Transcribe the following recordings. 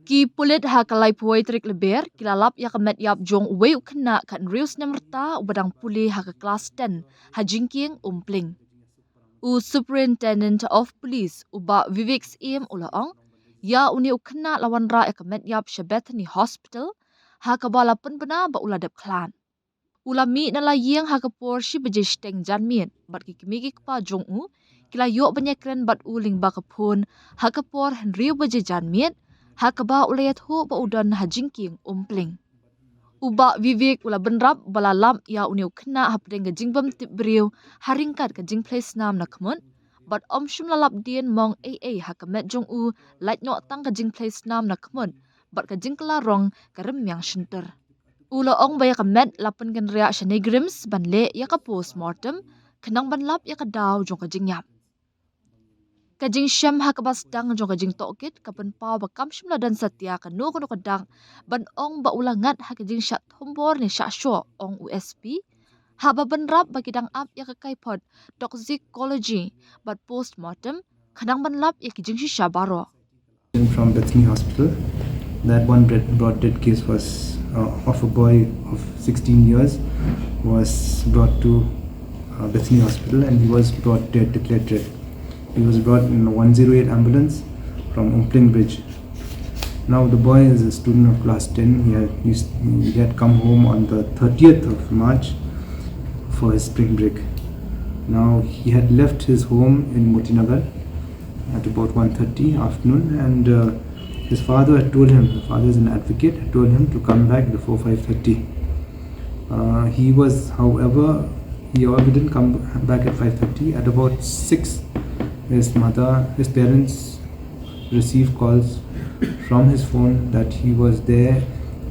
Ki pulit ha kalai puai trik leber kilalap ya ka metiap jong weu khynnah kan rius namerta ubadang puli ha ka klas 10 ha jingkieng Umpling. U Superintendent of Police uba Vivek im ulaong ya uni khynnah lawan ra ya ka metiap Bethany Hospital ha ka bala penbena ba uladap klan. Ulami na la yeng ha ka por shi beje steng janmien bat ki kimigi pa jong u kila yo banyakren bat uling ba ka phun ha ka por henriu beje janmien ha ka ba ulayat ho ba udan ha jingkieng Umpling. Uba Vivek ula benrap bala lam ya uniu khynnah ha pedeng ka jingbam tibriu haringkat ka jingphlei snam na khmut bat shum lalap dien mong ha ka met jong u lait no tang ka jingphlei snam na khmut bat ka jingkla rong ka remyang shinter. Ula ong baya ka met lapan kan ria shanegrims ban le ya ka postmortem khenang ban lap ya ka daw jong ka jingyap. Ka jing sham ha ka bas dang jong ka jing tokit ka pen pau ba kam shim la dan satya ka no ka dang ban ong ba ula ngat ha ka jing shat thombor ni sha sho ong USP ha ba ban rap ba kidang ap ya ka kaipod toxicology but postmortem khenang ban lap ya ki jing sha baro. From Bethany Hospital, that one brought dead case was of a boy of 16 years was brought to Bethany Hospital and he was brought dead, declared dead. He was brought in a 108 ambulance from Umpling Bridge. Now the boy is a student of class 10. He had come home on the 30th of March for his spring break. Now he had left his home in Motinagar at about 1:30 afternoon and his father had told him, the father is an advocate, had told him to come back before 5:30. He was, however, he didn't come back at 5:30. At about 6, his parents received calls from his phone that he was there.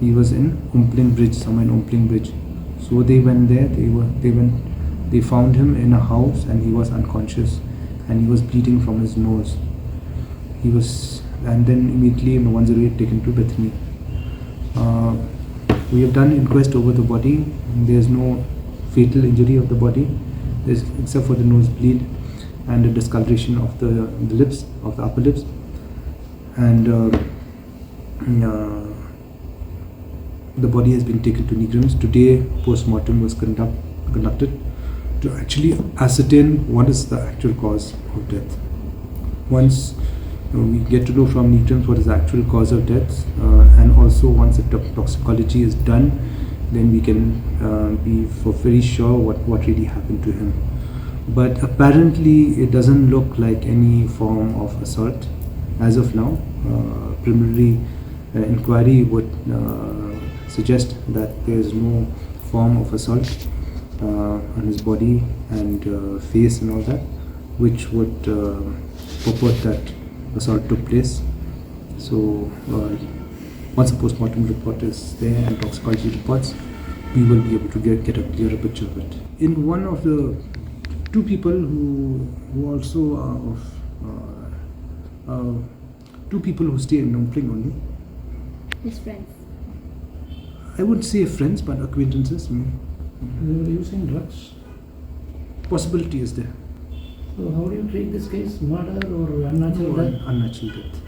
He was in Umpling Bridge, somewhere in Umpling Bridge. So they went there. They found him in a house and he was unconscious and he was bleeding from his nose. And then immediately in 108 taken to Bethany. We have done inquest over the body. There's no fatal injury of the body, except for the nosebleed and the discoloration of the lips, of the upper lips. And the body has been taken to Negrims. Today, post-mortem was conducted to actually ascertain what is the actual cause of death. Once we get to know from Negrims what is the actual cause of death, and also once the toxicology is done, then we can be for very sure what really happened to him. But apparently it doesn't look like any form of assault as of now. Preliminary inquiry would suggest that there is no form of assault on his body and face and all that, which would purport that assault took place. So once the postmortem report is there and toxicology reports, we will be able to get a clearer picture of it. In one of the two people who also are of two people who stay in Umpling only. His friends? I wouldn't say friends, but acquaintances. They were using drugs. Possibility is there. So how do you treat this case? Murder or unnatural death? Unnatural death.